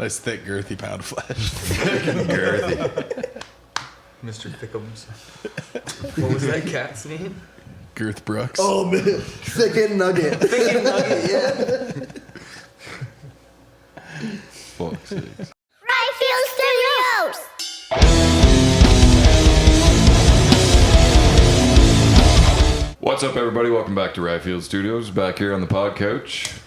Nice, thick, girthy pound of flesh. Girthy. Mr. Thickums. What was that cat's name? Girth Brooks. Oh, man. Thick and nugget. Thick and Nugget, yeah. Fuck sakes. Rayfield Studios! What's up, everybody? Welcome back to Rayfield Studios. Back here on the Podcouch.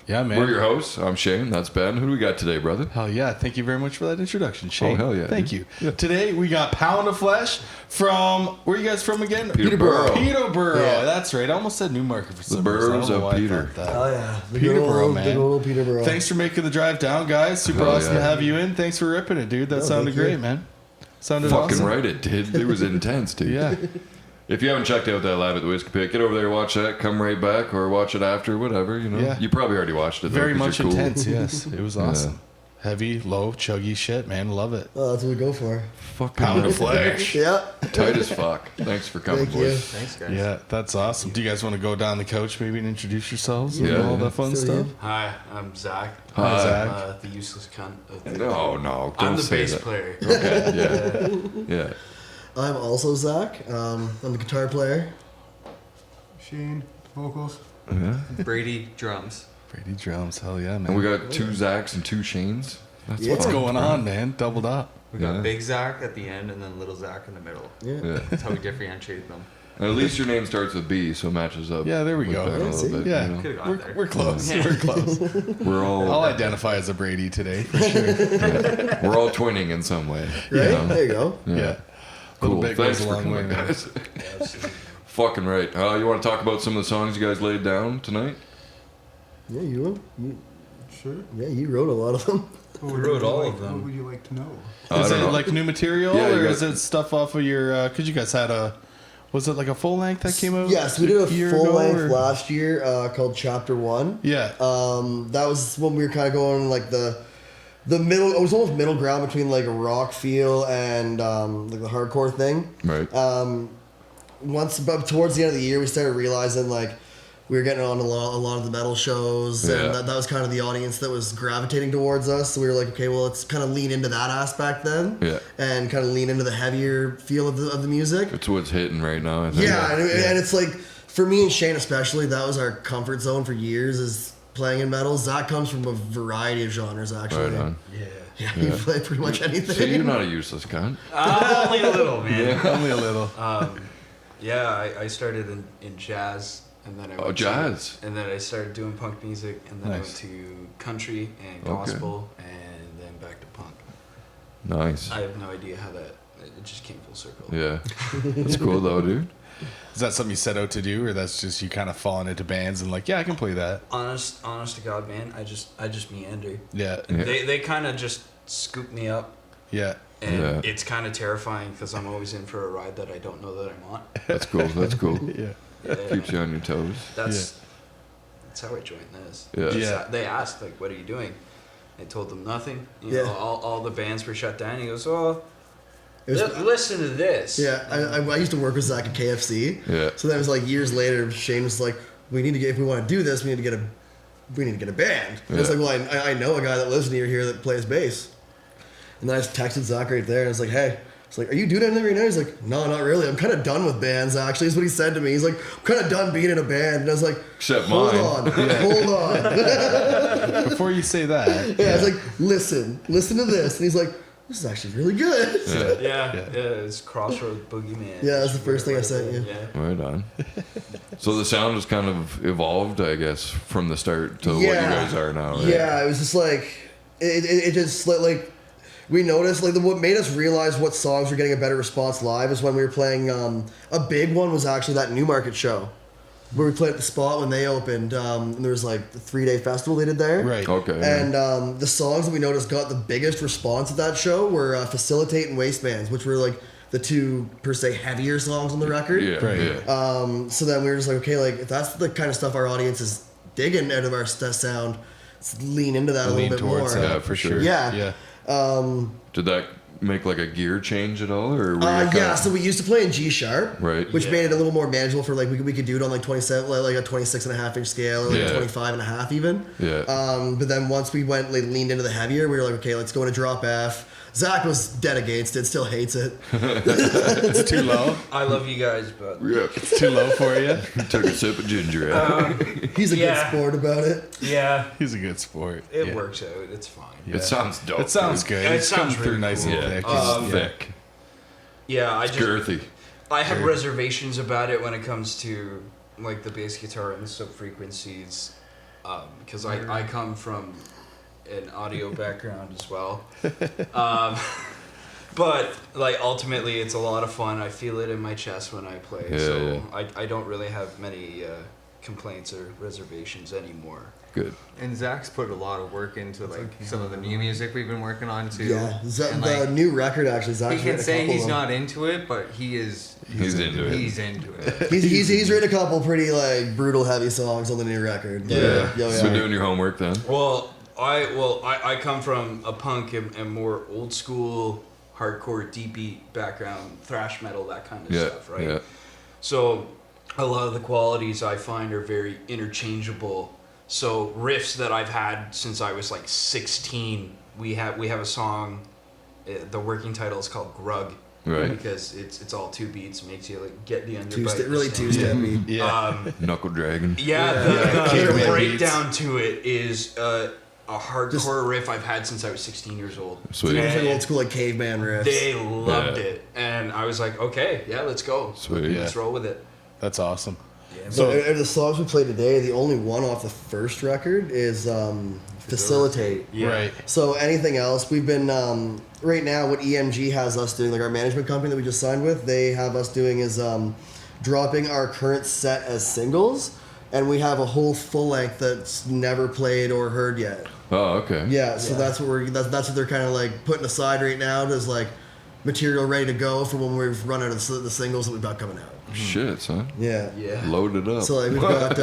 Yeah, man. We're your hosts. I'm Shane. That's Ben. Who do we got today, brother? Hell yeah. Thank you very much for that introduction, Shane. Oh, hell yeah, Thank dude. you. Yeah. Today, we got Pound of Flesh from, where are you guys from again? Peterborough. Peterborough. Yeah. That's right. I almost said Newmarket for some Boroughs reason. I don't know of why I Peter. thought that. Oh, yeah. The Peterborough, good man. Good old Peterborough. Thanks for making the drive down, guys. Super Hell awesome to yeah. have you in. Thanks for ripping it, dude. That No, sounded thank you. great, man. Sounded Fucking awesome. right, it did. It was intense, dude. Yeah. If you haven't checked out that live at the Whiskey Pit, get over there, watch that, come right back, or watch it after, whatever, you know. Yeah. You probably already watched it, though, Very 'cause much you're cool. intense, yes. It was awesome. Heavy, low, chuggy shit, man. Love it. Oh, that's what we go for. Fucking Pound of right. flesh. Yeah. Tight as fuck. Thanks for coming, Thank you. boys. Thanks, guys. Yeah, that's awesome. Do you guys want to go down the couch maybe and introduce yourselves and Yeah. all that fun Fill stuff? you Hi, I'm Zach. Hi, I'm, Zach. the useless cunt. Of the No, no, don't I'm the say bass that. player. Okay, yeah. Yeah. I'm also Zach. I'm the guitar player. Shane, vocals. Yeah. Brady, drums. Brady drums, hell yeah, man. And we got two Zachs and two Shanes. That's Yeah. What's fun. going on, man? Doubled up. We got Yeah. Big Zach at the end and then Little Zach in the middle. Yeah. Yeah. That's how we differentiate them. And at least your name starts with B, so it matches up. Yeah, there we with go. Ben a Yeah, little see? bit, Yeah. you know? Could've got We're, there. we're close. Yeah. We're close. We're I'll all identify as a Brady today, for sure. we're all twinning in some way. Right? You know? There you go. Yeah. Yeah. A little Cool. bit Thanks goes a for long way, coming, man. guys. Absolutely. Fucking right. You want to talk about some of the songs you guys laid down tonight? Yeah, you Sure. Yeah, you wrote a lot of them. What We would wrote you all like- of them. What would you like to know? I Is don't it know. like new material, Yeah, you or got- is it stuff off of your, because you guys had was it like a full length that came out? Yes, we did a year full ago, length or- last year called Chapter 1. Yeah. That was when we were kind of going like the middle. It was almost middle ground between like a rock feel and like the hardcore thing. Right. But towards the end of the year, we started realizing like we were getting on a lot of the metal shows, Yeah. and that was kind of the audience that was gravitating towards us. So we were like, okay, well, let's kind of lean into that aspect then, Yeah. and kind of lean into the heavier feel of the music. It's what's hitting right now, I think. Yeah, and it's like for me and Shane especially, that was our comfort zone for years is playing in metal. Zach comes from a variety of genres actually. Right on. Yeah, you play pretty much anything. So you're not a useless cunt. Only a little, man. Only a little. Yeah, I started in jazz, and then I went jazz. and then I started doing punk music, and then I went Nice. to country and Okay. gospel, and then back to punk. Nice. I have no idea how that. It just came full circle. Yeah. That's cool, though, dude. Is that something you set out to do, or that's just you kind of falling into bands and like, yeah, I can play that? Honest to God, man, I just meander. Yeah. Yeah. They kind of just scoop me up, Yeah. and Yeah. it's kind of terrifying because I'm always in for a ride that I don't know that I'm on. That's cool. That's cool. Yeah. Yeah, Keeps you on your toes. that's how I joined this. Yeah. Yeah. They asked like, "What are you doing?" I told them nothing. You Yeah. know, all the bands were shut down. He goes, "Oh, It was- listen to this." Yeah, I used to work with Zach at KFC. Yeah. So that was like years later. Shane was like, "We need to get if we want to do this, we need to get a band." And I was Yeah. like, "Well, I know a guy that lives near here that plays bass." And then I just texted Zach right there, and I was like, "Hey." It's like, are you doing anything right now? He's like, no, not really. I'm kind of done with bands, actually, is what he said to me. He's like, I'm kind of done being in a band. And I was like, Except hold mine. on, hold on. Before you say that, Yeah, I was like, listen to this. And he's like, this is actually really good. Yeah, Yeah. it's Crossroad Boogeyman. Yeah, that's the first thing I sent you. Yeah. Right on. So the sound has kind of evolved, I guess, from the start to what you guys are now, right? Yeah, it was just like, it just like, we noticed like what made us realize what songs were getting a better response live is when we were playing. A big one was actually that Newmarket show, where we played at the Spot when they opened. And there was like the 3-day festival they did there. right? Okay. And the songs that we noticed got the biggest response at that show were "Facilitate" and "Wastebands," which were like the two per se heavier songs on the record. Yeah. Right. Yeah. So then we were just like, okay, like if that's the kind of stuff our audience is digging out of our sound, let's lean into that a Lean little bit towards more. that Yeah, for sure. Yeah. Yeah. Did that make like a gear change at all, or were you Yeah, kinda- so we used to play in G sharp, Right. which Yeah. made it a little more manageable for like we could do it on like 27, like a 26.5 inch scale, or like Yeah. 25.5 even. Yeah. But then once we went like leaned into the heavier, we were like, okay, let's go into drop F. Zach was dead against it, still hates it. It's too low. I love you guys, but Yeah. It's too low for you. Took a sip of ginger ale. He's a Yeah. good sport about it. yeah, He's a good sport. it Yeah. works out. It's fine. Yeah. It sounds dope. It sounds dude. good. Yeah, it It's coming sounds through really nice cool. and Yeah. thick. It's thick. Yeah, I It's just girthy. I have reservations about it when it comes to like the bass guitar and the sub frequencies, because I come from an audio background as well. But like ultimately, it's a lot of fun. I feel it in my chest when I play, Yeah, so I don't really have many complaints or reservations anymore. Good. And Zach's put a lot of work into like some of the new music we've been working on too. Yeah, And, the like, new record actually. Zach's he can written a say couple he's of them. not into it, but he is. He's into it. He's into it. He's written a couple pretty like brutal heavy songs on the new record. Yeah. yeah. So doing your homework then. Well, I come from a punk and more old school hardcore deep beat background, thrash metal, that kind of Yeah. stuff, right? Yeah. So a lot of the qualities I find are very interchangeable. So riffs that I've had since I was like 16, we have a song, the working title is called Grug. Right. Because it's all two beats, makes you like get the underbite. Really two-step beat. Yeah. Knuckle dragon. The Caveman breakdown to it is a hardcore riff I've had since I was 16 years old. Sweet. It's like old school like caveman riffs. They loved Yeah. it, and I was like, okay, yeah, let's go. Sweet. Let's roll with it. That's awesome. Yeah. So, and the songs we played today, the only one off the first record is Facilitate. Yeah. Right. So anything else, we've been right now what EMG has us doing, like our management company that we just signed with, they have us doing is dropping our current set as singles, and we have a whole full length that's never played or heard yet. Oh, okay. Yeah, so that's what that's what they're kind of like putting aside right now. There's like material ready to go for when we've run out of the singles that we've got coming out. Shit, son. Yeah. Yeah. Load it up. So like we've got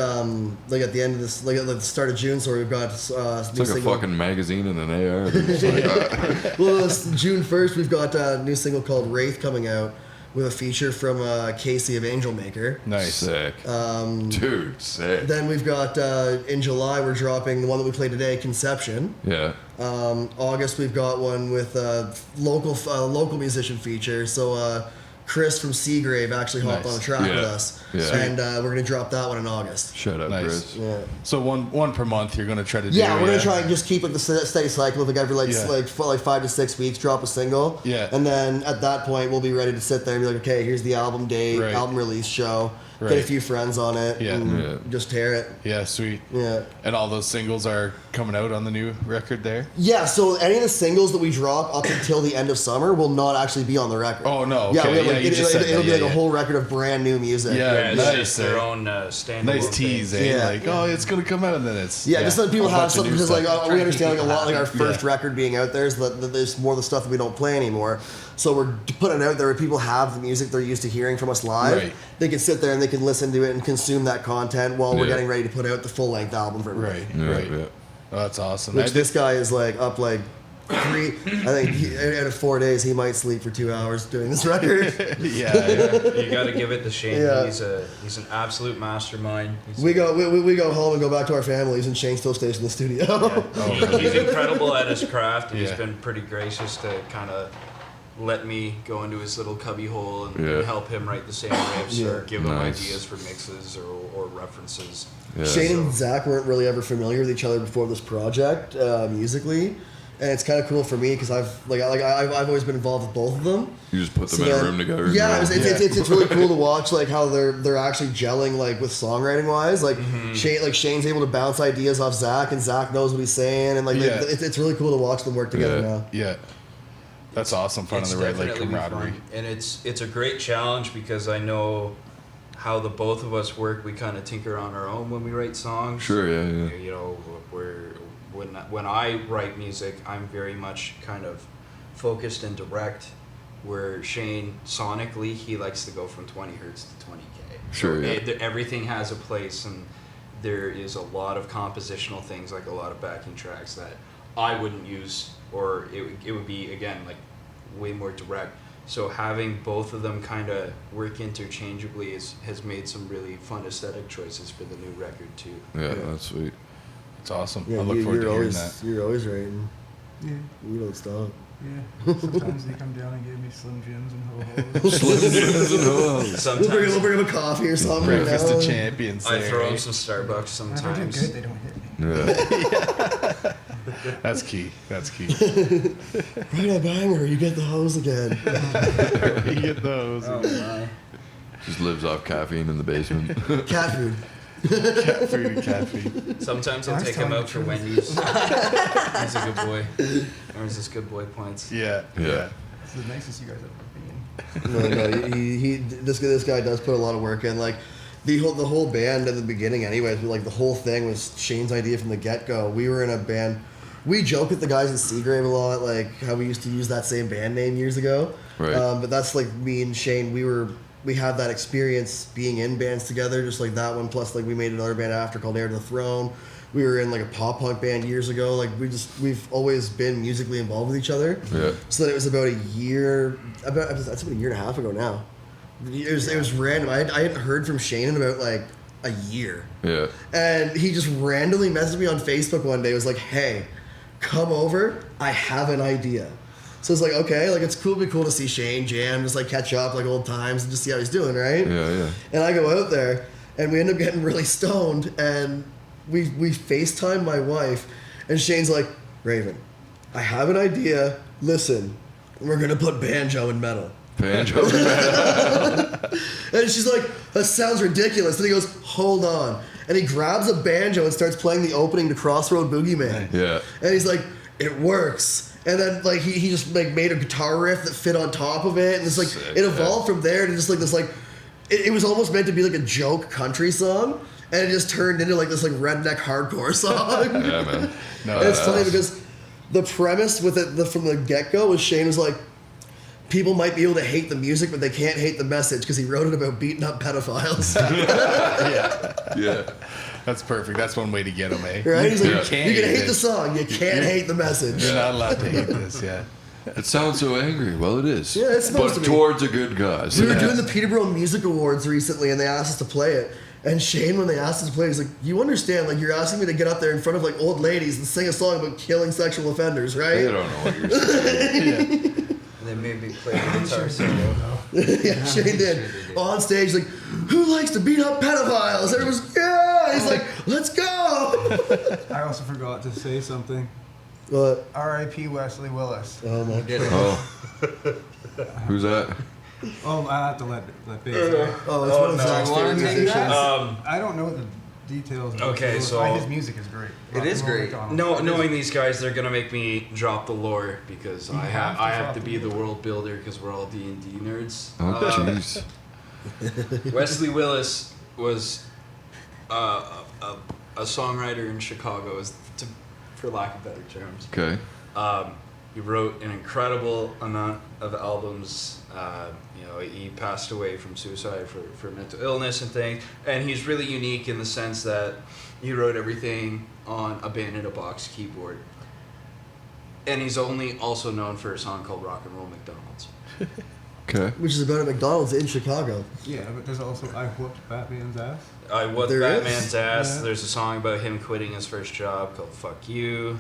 like at the end of this, like at the start of June, so we've got it's new like a single. fucking magazine and an AR. They're just like, Well, it's June 1st, we've got a new single called Wraith coming out with a feature from Casey of Angel Maker. Nice. sick. Dude, sick. Then we've got in July we're dropping the one that we played today, Conception. Yeah. August we've got one with local musician feature. So Chris from Seagrave actually hopped Nice. on a track with Yeah. us, Yeah. and we're gonna drop that one in August. Shut up, Nice. Chris. Yeah. So one per month you're gonna try to do. Yeah, we're gonna try and just keep like the steady cycle of like every Yeah. for 5 to 6 weeks drop a single. Yeah. And then at that point we'll be ready to sit there and be like, okay, here's the album date, Right. album release show, get Right. a few friends on it, Yeah. and Yeah. just tear it. Yeah, sweet. Yeah. And all those singles are coming out on the new record there. Yeah, so any of the singles that we drop up until the end of summer will not actually be on the record. Oh, no, Yeah, okay, we have, yeah, like, you just said it'll that, be like yeah, a yeah. whole record of brand new music. Yeah. Yeah, it's nice, just their eh? own standalone Nice tease, eh? Yeah. Like, oh, it's gonna come out, and then it's Yeah, just so that people a have bunch of something, new because like stuff. we understand like a lot like our Yeah. first record being out there is that there's more of the stuff that we don't play anymore. So we're putting it out there where people have the music they're used to hearing from us live. Right. They can sit there and they can listen to it and consume that content while we're Yeah. getting ready to put out the full length album for everybody. Right, Yeah, right. yeah. Oh, that's awesome. Which this guy is like up like 3. I think out of 4 days he might sleep for 2 hours doing this record. yeah, You got to give it to Shane. Yeah. He's an absolute mastermind. we go home and go back to our families, and Shane still stays in the studio. He's incredible at his craft, and Yeah. he's been pretty gracious to kind of let me go into his little cubby hole and Yeah. help him write the same riffs or give him Nice. ideas for mixes or references. Yeah. Shane and Zach weren't really ever familiar with each other before this project musically, and it's kind of cool for me because I've always been involved with both of them. You just put them So in a then- room together. Yeah, and it's really cool to watch like how they're actually gelling like with songwriting wise. Like Shane's able to bounce ideas off Zach, and Zach knows what he's saying, and like Yeah. it's really cool to watch them work together Yeah. now. yeah. That's awesome. Fun It's on the right, like definitely camaraderie. fun. And it's a great challenge because I know how the both of us work. We kind of tinker on our own when we write songs. Sure, yeah, yeah. You know, when I write music, I'm very much kind of focused and direct. Where Shane sonically, he likes to go from 20 hertz to 20K. Sure, yeah. Everything has a place, and there is a lot of compositional things, like a lot of backing tracks that I wouldn't use, or it would be again like way more direct. So having both of them kind of work interchangeably has made some really fun aesthetic choices for the new record too. Yeah, that's sweet. It's awesome. Yeah, I look forward to hearing that. You're always writing. Yeah. You don't stop. Yeah. Sometimes they come down and give me Slim Jims and ho-hos. Sometimes We'll bring him a coffee or something right Breakfast now. of Champions. I there, throw eh? them some Starbucks If I do sometimes. good, they don't hit me. Yeah. That's key. That's key. Right a banger, you get the hose again. You get those. Oh my. Just lives off caffeine in the basement. Cat food. Cat food and cat feed. Sometimes I I'll was take him telling out the for truth. Wendy's. He's a good boy. Earns his good boy points. Yeah. Yeah. It's the nicest you guys ever been. This guy does put a lot of work in. Like the whole band at the beginning, anyways. Like the whole thing was Shane's idea from the get go. We were in a band. We joke with the guys in Seagrave a lot, like how we used to use that same band name years ago. Right. But that's like me and Shane. We had that experience being in bands together, just like that one. Plus, like we made another band after called Heir to the Throne. We were in like a pop punk band years ago. Like we've always been musically involved with each other. Yeah. So that it was about a year, that's about a year and a half ago now. It was random. I hadn't heard from Shane in about like a year. Yeah. And he just randomly messaged me on Facebook one day. It was like, hey, come over. I have an idea. So it's like, okay, like it's cool. It'd be cool to see Shane jam, just like catch up like old times and just see how he's doing, right? Yeah, yeah. And I go out there and we end up getting really stoned and we FaceTime my wife and Shane's like, Raven, I have an idea. Listen, we're going to put banjo in metal. Banjo. And she's like, that sounds ridiculous. And he goes, hold on. And he grabs a banjo and starts playing the opening to Crossroad Boogeyman. Yeah. And he's like, it works. And then like he just like made a guitar riff that fit on top of it. And it's like, Sick, it evolved from there to just like this like, it was almost meant to be like a joke country song. And it just turned into like this like redneck hardcore song. Yeah, man. No, And it's funny that's- because the premise with it from the get-go was Shane was like, people might be able to hate the music, but they can't hate the message because he wrote it about beating up pedophiles. Yeah. That's perfect. That's one way to get them, eh? Right? He's like, Yeah. you can't can hate hate the it. song, you can't hate the message. You're not allowed to hate this, yeah. It sounds so angry. Well, it is. Yeah, it's supposed but to be. towards a good cause. We were doing the Peterborough Music Awards recently, and they asked us to play it. And Shane, when they asked us to play it, he's like, you understand, like, you're asking me to get up there in front of, like, old ladies and sing a song about killing sexual offenders, They right? don't know what you're saying. And they made me play the guitar solo. Yeah, Shane did. On stage, like, who likes to beat up pedophiles? Everyone's, yeah! He's like, let's go! I also forgot to say something. But, R.I.P. Wesley Willis. oh my god. Oh. Who's that? Oh, I have to let Big say. Oh, it's one of Zach's wanna favorite take musicians. that? I don't know the details. Of Okay, it. so- His music is great. It is Rock and Roll great. McDonald's. No, It is- knowing these guys, they're gonna make me drop the lore because I have have to to drop be the the world builder because we're all D&D nerds. Oh, jeez. Wesley Willis was a songwriter in Chicago, for lack of better terms. Okay. He wrote an incredible amount of albums. He passed away from suicide for mental illness and things. And he's really unique in the sense that he wrote everything on a Band-in-a-Box keyboard. And he's only also known for a song called Rock and Roll McDonald's. Okay. Which is about a McDonald's in Chicago. Yeah, but there's also I Whooped Batman's Ass. I Whooped There Batman's is? ass. Yeah. There's a song about him quitting his first job called Fuck You.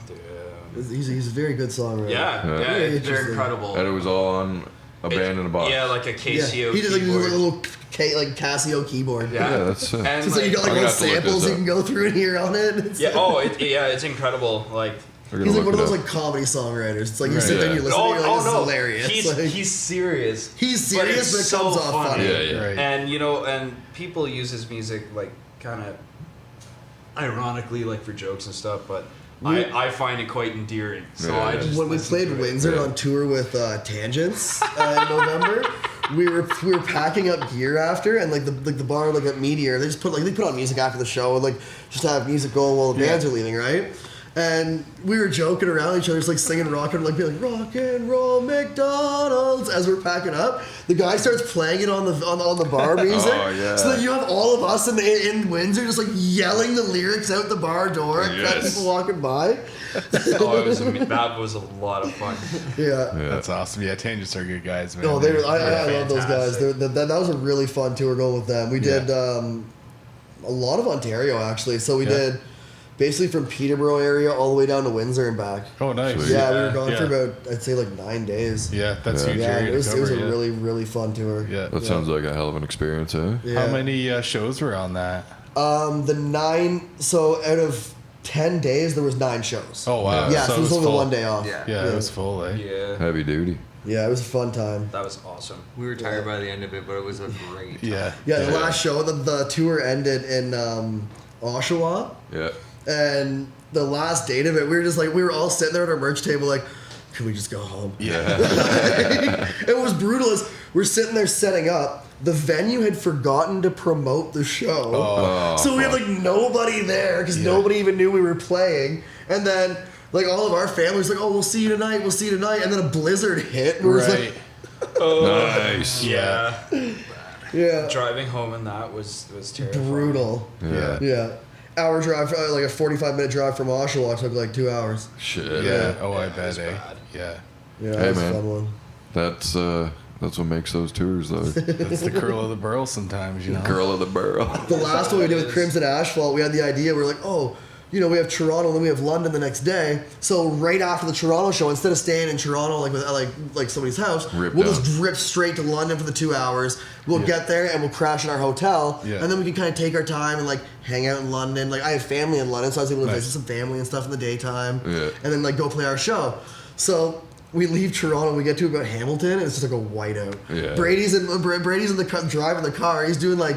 He's a very good songwriter. Yeah, Yeah. yeah, Very they're interesting. incredible. And it was all on a band in a box. Yeah, like a Yeah, Casio he did like a keyboard. little Casio keyboard. Yeah, Yeah, that's sick. And So it's like you got like I'm gonna little have to look samples this you up. can go through and hear on it. It's yeah. It's incredible. Like, We're gonna he's like look one of it those up. like comedy songwriters. It's like you Right. sit there and you listen oh, to it, you're like, this is no, hilarious. He's serious. He's serious, but it it's comes so off funny. funny. Yeah, yeah. Right. And and people use his music like kind of ironically, like for jokes and stuff. But I find it quite endearing. So Yeah, I yeah. just When we listen played to it. Windsor Yeah. on tour with Tangents in November, we were packing up gear after, and like the bar like at Meteor, they put on music after the show, and like just have music going while the bands are leaving, right? And we were joking around each other, just like singing rock and like being like rock and roll McDonald's as we're packing up. The guy starts playing it on the bar music. Oh, yeah. So then you have all of us in Windsor just like yelling the lyrics out the bar door at Yes. people walking by. That was a lot of fun. Yeah. That's awesome. Yeah, Tangents are good guys, man. No, I love those guys. fantastic. That was a really fun tour going with them. We did a lot of Ontario actually. So we did basically from Peterborough area all the way down to Windsor and back. Oh, nice. Sweet. Yeah, we were gone Yeah. for about I'd say like 9 days. Yeah, that's huge Yeah, area it was to cover, a yeah. really really fun tour. Yeah. That sounds like a hell of an experience, eh? Yeah. How many shows were on that? The 9. So out of 10 days, there was 9 shows. Oh, wow. Yeah, so it was only full. 1 day off. Yeah. Yeah, it was full, eh? Yeah, Heavy duty. Yeah, it was a fun time. that was awesome. We were tired by the end of it, but it was a great time. Yeah. Yeah, the last show, the tour ended in Oshawa, Yeah. and the last date of it, we were all sitting there at our merch table like, can we just go home? Yeah. It was brutal as we're sitting there setting up. The venue had forgotten to promote the show. Oh, So we had like nobody there because Yeah. nobody even knew we were playing. And then like all of our families like, oh, we'll see you tonight, we'll see you tonight. And then a blizzard hit. And we were just Right. nice. Yeah. like, yeah, Driving home in that was terrifying. brutal. Yeah. Yeah. Hour drive, like a 45-minute drive from Oshawa took like 2 hours. Shit. Yeah. Oh, I it was bet, eh? bad. Yeah. Yeah, Hey, that was man. a fun one. That's what makes those tours, though. That's the curl of the burl sometimes, you know? Girl of the barrel. The last one we did with Crimson Asphalt, we had the idea, we were like, oh, you know, we have Toronto and then we have London the next day. So right after the Toronto show, instead of staying in Toronto like with like somebody's house, Rip we'll down. just drip straight to London for the 2 hours. We'll get there and we'll crash in our hotel, Yeah. and then we can kind of take our time and like hang out in London. Like I have family in London, so I was able to Nice. visit some family and stuff in the daytime, Yeah. and then like go play our show. So we leave Toronto, we get to about Hamilton, and it's just like a whiteout. Yeah. Brady's in the driving the car. He's doing like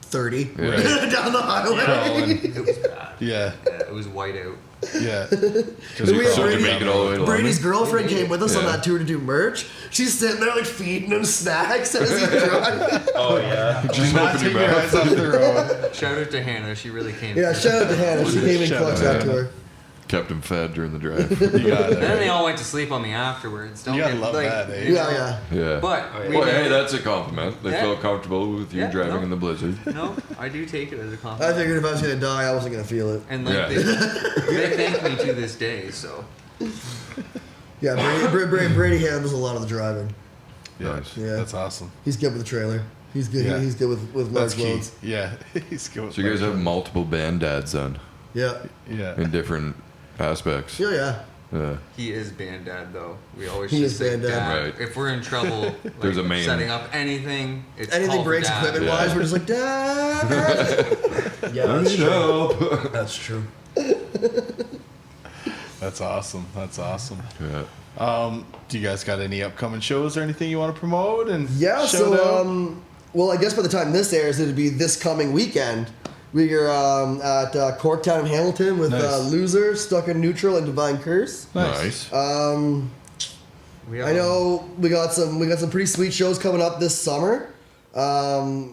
30 Yeah. down the highway. Crawling. It was bad. Yeah. Yeah, it was white out. Yeah. We had So Brady- you make it all the way to Brady's London? girlfriend came with us on Yeah. that tour to do merch. She's sitting there like feeding him snacks as he drives. Oh yeah. Just Not open take your your mouth. eyes off the road. Shout out to Hannah. She really came. Yeah, through. shout out to Hannah. She came in Shout clutch out that to tour. Kept him fed during the drive. You got it. Then they all went to sleep on me afterwards. Don't You gotta get, love like, that, eh? you know, Yeah, yeah. Yeah. But Oh, yeah. we Well, never- hey, that's a compliment. They Yeah. felt comfortable with you Yeah, driving no. in the blizzard. No, I do take it as a I compliment. figured if I was gonna die, I wasn't gonna feel it. And like Yeah. they thank me to this day. So Yeah, Brady handles a lot of the driving. Yeah. Nice. Yeah. That's awesome. He's good with the trailer. He's good. Yeah. He's good with large That's key. loads. Yeah. He's good. So you guys have multiple band dads then, Yeah. Yeah. in different aspects. Yeah, yeah. Yeah. he is band dad though. We always He just is say band dad. dad. Right. If we're in trouble, like, There's a main- setting up anything. It's Anything call for breaks dad. equipment Yeah. wise, we're just like, Dad. Yeah, that's Need true. help. That's true. That's awesome. That's awesome. Yeah. Do you guys got any upcoming shows or anything you want to promote? And Yeah, shout so out? well, I guess by the time this airs, it'd be this coming weekend. We are at Corktown in Hamilton with Nice. Loser, Stuck in Neutral, and Divine Curse. Nice. We have I know we got some pretty sweet shows coming up this summer. We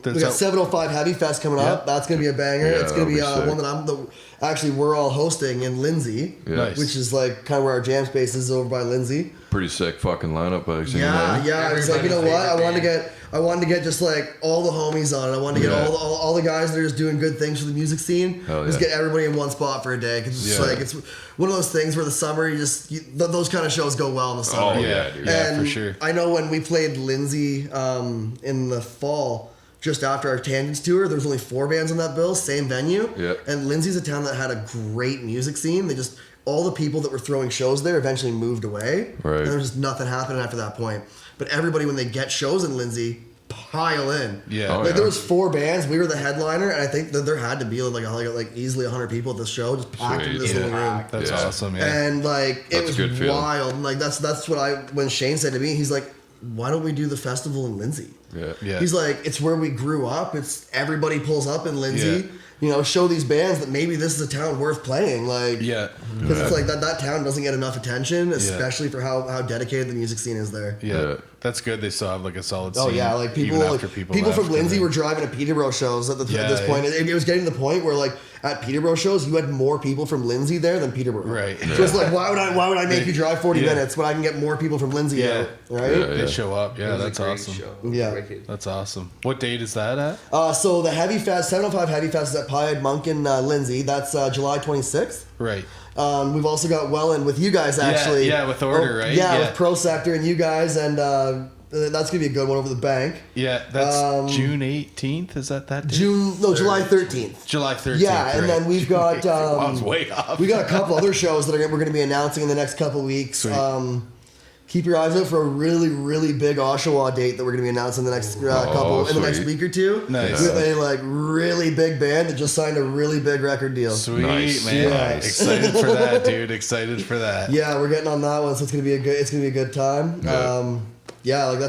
There's got a- 705 Heavy Fest coming up. Yeah. That's gonna be a banger. Yeah, It's gonna be that'll be one that actually we're all hosting in Lindsay, Yeah. Nice. which is like kind of where our jam space is over by Lindsay. Pretty sick fucking lineup, I see. Yeah, yeah. I was like, you know what? I wanted to Everybody's get just like all the homies on it. I wanted to get Yeah. all the guys that are just doing good things for the music scene. Hell Just yeah. get everybody in one spot for a day. 'Cause it's just Yeah. like it's one of those things where the summer those kind of shows go well in the summer. Oh, yeah, yeah, dude. yeah, And for sure. I know when we played Lindsay in the fall, just after our Tangents tour, there was only 4 bands on that bill, same venue. Yeah. And Lindsay's a town that had a great music scene. They just all the people that were throwing shows there eventually moved away. Right. And there was just nothing happening after that point. But everybody, when they get shows in Lindsay, pile in. Yeah. Oh, Like yeah. there was 4 bands. We were the headliner, and I think that there had to be like easily 100 people at this show, just packed in Sweet. this Yeah. little room. That's Yeah. awesome. Yeah. And like it That's a was good feeling. wild. And, like that's what when Shane said to me, he's like, "Why don't we do the festival in Lindsay?" Yeah. Yeah. He's like, "It's where we grew up. It's everybody pulls up in Lindsay. show these bands that maybe this is a town worth playing. Like, Yeah. because it's like that town doesn't get enough attention, especially for how dedicated the music scene is there. Yeah. That's good. They still have like a solid scene. Oh yeah, like people, even like, after people left, from Lindsay and were driving to Peterborough shows at Yeah, this point. It was getting to the point where like at Peterborough shows, you had more people from Lindsay there than Peterborough. Right. So it's like, why would I make you drive 40 Yeah. minutes when I can get more people from Lindsay Yeah. out, right? they show up. Yeah, It was a that's great awesome. show. Yeah. Wicked. That's awesome. What date is that at? So the Heavy Fest, 705 Heavy Fest is at Pied Monk in Lindsay. That's July 26th. Right. We've also got Welland with you guys actually. Yeah, with Order, right? Yeah, Yeah. with Pro Sector and you guys, and that's gonna be a good one over the bank. Yeah, that's June 18th. Is that date? July 13th. July 13th. Yeah, and right. then we've got I was way off. we got a couple other shows that we're going to be announcing in the next couple of weeks. Sweet. Keep your eyes out for a really, really big Oshawa date that we're going to be announcing in the next in the next sweet. week or two. Nice. With a like really big band that just signed a really big record deal. Sweet, Nice. man. Yeah. Excited for that, dude. Excited for that. Yeah, we're getting on that one, so it's gonna be a good time. Yeah. Like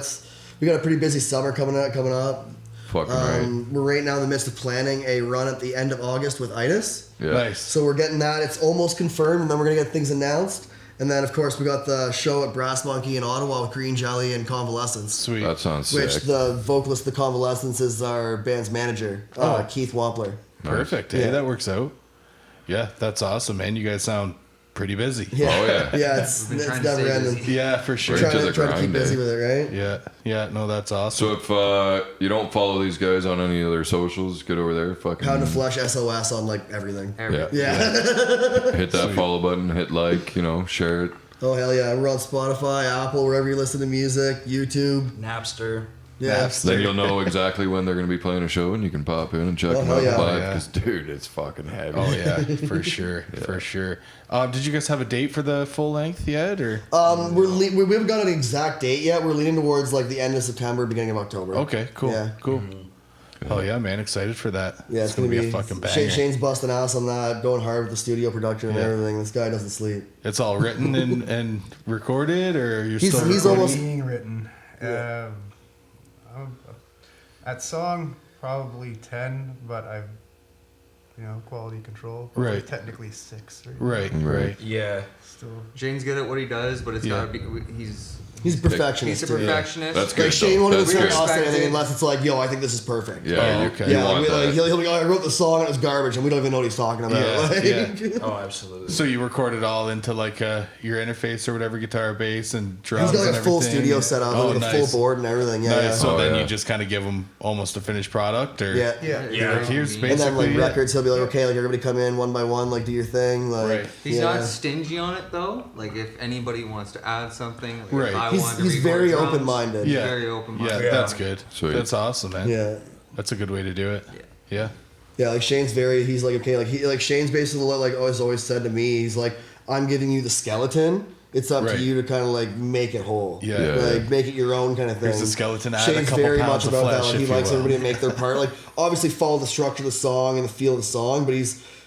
we got a pretty busy summer coming up. Fucking right. We're right now in the midst of planning a run at the end of August with Itis. Yeah. Nice. So we're getting that. It's almost confirmed, and then we're gonna get things announced. And then, of course, we got the show at Brass Monkey in Ottawa with Green Jelly and Convalescence. Sweet. That sounds Which sick. the vocalist of the Convalescence is our band's manager, Keith Wampler. Perfect. Hey, Yeah. that works out. Yeah, that's awesome, man. You guys sound pretty busy. Yeah. Oh, yeah. Yeah, it's We've been trying to never stay ending. busy. Yeah, for sure. Right. to the Trying to keep grind, busy eh? with it, right? Yeah. Yeah. No, that's awesome. So if you don't follow these guys on any of their socials, get over there. Fucking Pound of Flesh SOS on like everything. Yeah. Yeah. Hit that follow button. Hit like. Share it. Oh hell yeah! We're on Spotify, Apple, wherever you listen to music, YouTube. Napster. Yeah. Then you'll know exactly when they're going to be playing a show, and you can pop in and check them hell out yeah. live. Yeah. Because dude, it's fucking heavy. Oh yeah, for sure, for sure. Did you guys have a date for the full length yet, or? We haven't got an exact date yet. We're leaning towards like the end of September, beginning of October. Okay, cool, Yeah. cool. Oh yeah, man, excited for that. Yeah, it's gonna be a fucking banger. Shane's busting ass on that, going hard with the studio production and Yeah. everything. This guy doesn't sleep. It's all written and recorded, or you're He's- still he's recording? almost- Being written. At song, probably 10, but I've, quality control. probably Right. Technically 6. Right, right. Yeah. Still. Shane's good at what he does, but it's Yeah. gotta be. He's He's a perfectionist. he's a too. perfectionist. That's good. Like Shane won't even That's turn good. us anything Respected. unless it's like, yo, I think this is perfect. Yeah, Oh, you, okay. you Yeah, want like, that. he'll be like, I wrote the song and it was garbage, and we don't even know what he's talking about. Yeah, Like- yeah. Oh, absolutely. So you record it all into like your interface or whatever, guitar, bass, and drums. He's got like and a full everything? studio set up Oh, with a nice. full board and everything. Yeah, Nice. yeah. So Oh, then yeah. you just kind of give them almost a finished product, or Yeah. Yeah. Yeah. Like, here's And basically then like it. records, he'll be like, okay, like everybody come in one by one, like do your thing. Like, Right. He's yeah. not stingy on it though. Like if anybody wants to add something, like Right. if I He's- wanted to he's record very drums, open-minded. He's Yeah. very Yeah, open-minded. that's good. Sweet. That's awesome, man. Yeah. That's a good way to do it. Yeah. Yeah, like Shane's he's like, okay, like Shane's basically like always said to me, he's like, I'm giving you the skeleton. It's up Right. to you to kind of like make it whole. Yeah. Yeah. Like make it your own kind of thing. Here's the skeleton, add a Shane's couple very pounds much of about that. flesh, Like he if you likes will. everybody to make their part. Like obviously follow the structure of the song and the feel of the song, but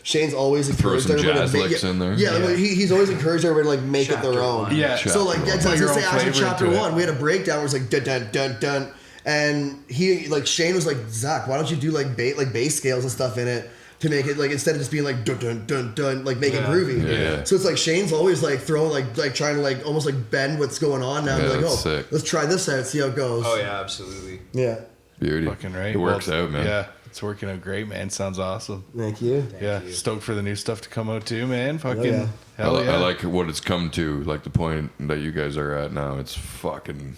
Shane's always Throw encouraged some everybody jazz to make licks in there. Yeah, Yeah. like, he's always encouraged everybody to like make it Chapter their own. one. Yeah. Chapter So like, one. yeah, Put I your was gonna say own after flavor chapter into it. 1, we had a breakdown where it was like dun dun dun dun, and he like Shane was like, Zach, why don't you do like bass scales and stuff in it to make it like instead of just being like dun dun dun dun, like make it Yeah. groovy. Yeah. So it's like Shane's always like throwing like trying to like almost like bend what's going on now. Yeah, And be like, that's oh, sick. let's try this out, see how it goes. Oh yeah, absolutely. Yeah. Beauty. Fucking right. It works Well, out, man. Yeah, it's working out great, man. Sounds awesome. Thank you. Yeah, stoked for the new stuff to come out too, man. Fucking yeah. hell yeah. I like what it's come to, like the point that you guys are at now. It's fucking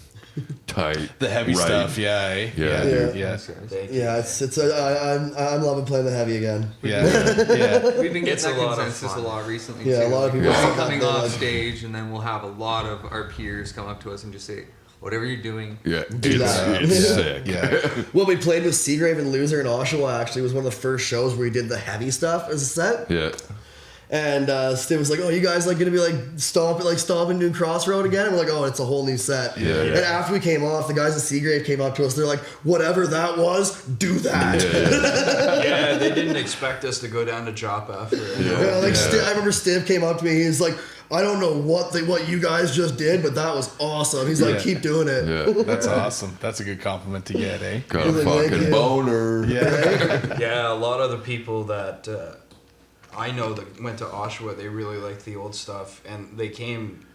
tight. the heavy right. stuff. Yeah, eh? Yeah, dude, dude. yeah, Thank you. Yeah, I'm loving playing the heavy again. yeah, yeah. We've been getting It's a that lot of consensus a fun. lot recently. Yeah, too. a lot of people We'll say be coming that, off like- stage, and then we'll have a lot of our peers come up to us and just say, "Whatever you're doing, Yeah, that. it's sick. Yeah. Well, we played with Seagrave and Loser in Oshawa. Actually, it was one of the first shows where we did the heavy stuff as a set. Yeah. And Steve was like, "Oh, you guys like gonna be like stomping New Crossroad again?" And we're like, "Oh, it's a whole new set." Yeah. And after we came off, the guys at Seagrave came up to us. They're like, "Whatever that was, do that." Yeah, they didn't expect us to go down to Joppa for Yeah, like I remember Steve came up to me. He was like, I don't know what you guys just did, but that was awesome. He's like, Yeah. keep doing it. Yeah. That's awesome. That's a good compliment to get, eh? Got a Really like fucking it. boner. Yeah. Yeah, a lot of the people that I know that went to Oshawa, they really liked the old stuff, and they came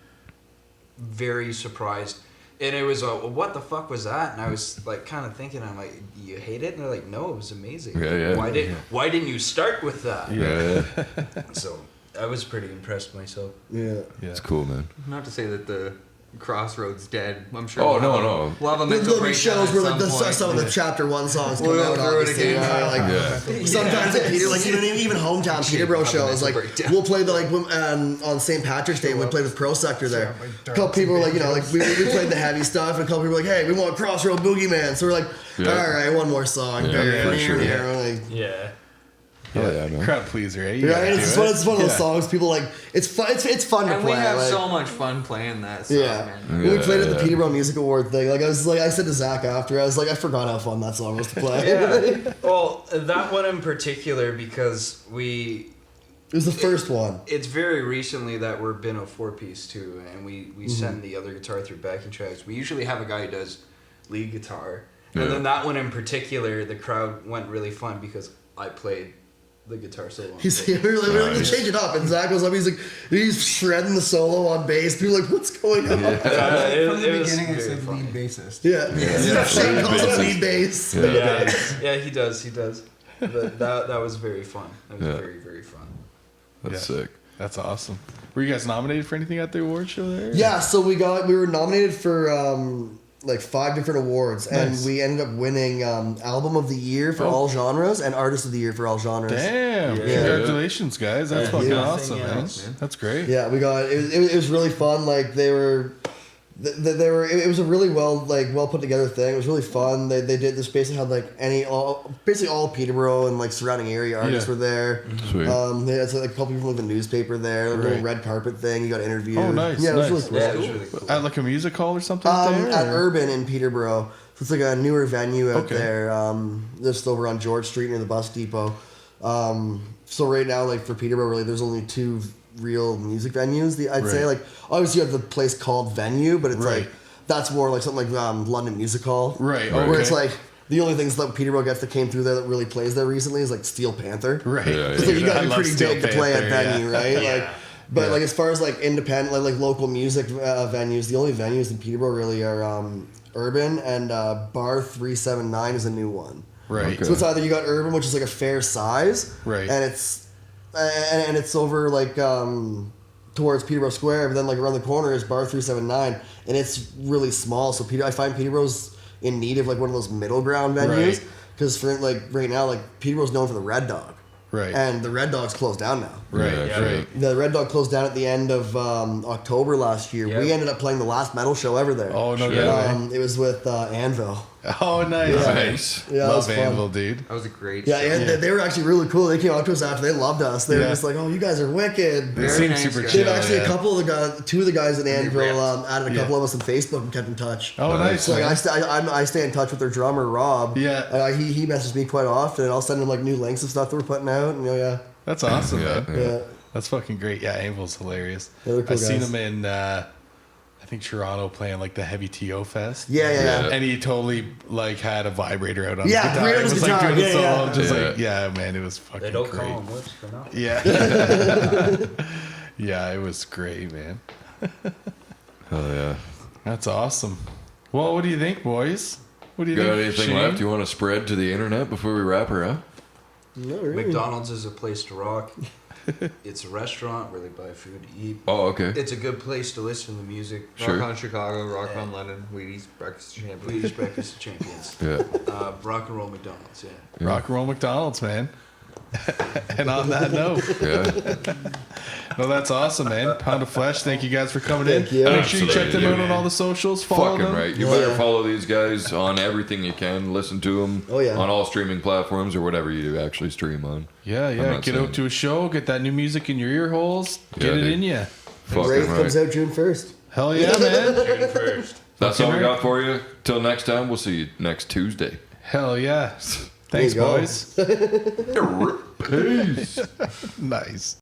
very surprised. And it was what the fuck was that? And I was like, kind of thinking, I'm like, you hate it? And they're like, no, it was amazing. Yeah, yeah. Why didn't you start with that? Yeah. So I was pretty impressed myself. Yeah. It's cool, man. Not to say that the Crossroads dead. I'm sure. Oh, we'll no, have a- no. We'll have a There's mental gonna be breakdown shows at where like some point. some of the chapter 1 songs come We'll go out. through it Obviously, again. like Yeah. sometimes at Peter, like even hometown Peterborough have a shows, mental like breakdown. we'll play the like on St. Patrick's Day, we played with Pro Sector there. A couple people were like, like we played the heavy stuff, and a couple people were like, hey, we want Crossroad Boogeyman, so we're like, Yeah. all right, one more song. Yeah, for sure. Like, Yeah. Oh, yeah, man. Crowd pleaser, eh? You yeah, gotta and do it's it. one of those Yeah. songs people like. It's fun. It's fun to And play. we have like, so much fun playing that song, yeah. man. When we played at the Yeah. Peterborough Music Award thing, like I said to Zach after, I was like, I forgot how fun that song was to play. Yeah. Well, that one in particular, because It was the first one. it's very recently that we've been a 4-piece too, and we send the other guitar through backing tracks. We usually have a guy who does lead guitar, Yeah. and then that one in particular, the crowd went really fun because I played the guitar solo. on He's stage. we were like, Nice. change it up, and Zach goes up. He's shredding the solo on bass. People are like, what's going on? Yeah, From the it was beginning, it very said funny. lead bassist. Yeah, Shane calls it lead bass. Yeah. Yeah, he does. But that was very fun. That was Yeah. very, very fun. That's Yeah. sick. That's awesome. Were you guys nominated for anything at the award show there? Yeah, so we were nominated for like 5 different awards, and Nice. we ended up winning Album of the Year for Oh. all genres and Artist of the Year for all genres. Damn! Yeah. Congratulations, guys. That's fucking Yeah. awesome, man. Else, man. That's great. Yeah, we got it was really fun. Like they were it was a really well put together thing. It was really fun. They did this basically had like basically all Peterborough and like surrounding area artists Yeah. were there. Sweet. They had like a couple people from the newspaper there. A little Right. red carpet thing. You got interviewed. Oh, nice, Yeah, it was nice. really Yeah, cool. it was really cool. At like a music hall or something there? At or- Urban in Peterborough. So it's like a newer venue out Okay. there. Just over on George Street near the bus depot. So right now, like for Peterborough, really, there's only 2 real music venues. I'd say Right. like obviously you have the place called Venue, but it's Right. like that's more like something like London Music Hall, Right, Where okay. it's like the only things that Peterborough gets that came through there that really plays there recently is like Steel Panther. Right. Yeah, It's like you I gotta be love pretty Steel big to play at Panther, Venue, yeah. right? Like, but Yeah. like as far as like independent, like local music venues, the only venues in Peterborough really are Urban and Bar 379 is a new one. Right. Okay. So it's either you got Urban, which is like a fair size, Right. and it's over like towards Peterborough Square, but then like around the corner is Bar 379, and it's really small. So I find Peterborough's in need of like one of those middle ground venues Right. because for like right now, like Peterborough's known for the Red Dog, Right. and the Red Dog's closed down now. Right. Yeah, Right. The Red Dog closed down at the end of October last year. Yep. We ended up playing the last metal show ever there. Oh, no Yeah. good. eh? It was with Anvil. Oh, nice. Nice. Yeah, that Love was fun. Anvil, dude. That was a great Yeah, show. and Yeah. they were actually really cool. They came up to us after. They loved us. They were Yeah. just like, "Oh, you guys are wicked." They Very seem nice super guys. chill. They've actually yeah. a couple of the guys, 2 of the guys at Anvil ripped. added a couple of us on Facebook and kept in touch. Oh, nice. So like man. I stay in touch with their drummer Rob. Yeah. He messages me quite often, and I'll send him like new links of stuff that we're putting out. And yeah, That's awesome, Yeah, man. yeah. yeah. That's fucking great. Yeah, Anvil's hilarious. Yeah, they're cool I've seen guys. him in, I think Toronto playing like the Heavy TO Fest. Yeah. Yeah. And he totally like had a vibrator out on Yeah, his guitar. right on It his was like guitar. doing the Yeah, solo. yeah. Just Yeah. like, yeah, man, it was fucking They don't great. call them whips for nothing. Yeah. Yeah, it was great, man. Hell yeah. That's awesome. Well, what do you think, boys? What do you Got think? anything Shane? left you want to spread to the internet before we wrap her up? No, really. McDonald's is a place to rock. It's a restaurant where they buy food to eat. Oh, okay. It's a good place to listen to music. Sure. Rock on Chicago, Rock on London, Wheaties, Breakfast of Champions. Please breakfast of champions. Yeah. Rock and roll McDonald's. Yeah. Rock and roll McDonald's, man. And on that note, Yeah. no, that's awesome, man. Pound of Flesh, thank you guys for coming Thank in. you. Make sure you check them Absolutely, out on all the socials. Follow Fucking them. right. You Oh, better yeah. follow these guys on everything you can. Listen to them Oh, yeah. on all streaming platforms or whatever you actually stream on. Yeah, I'm yeah. not Get saying- out to a show, get that new music in your ear holes, Yeah, get it dude. in you. Fucking Wraith right. comes out June 1st. Hell yeah, man. That's all we Fucking got for you. Till next time, we'll see you next Tuesday. Hell yeah. Thanks, you go. boys. Peace. Nice.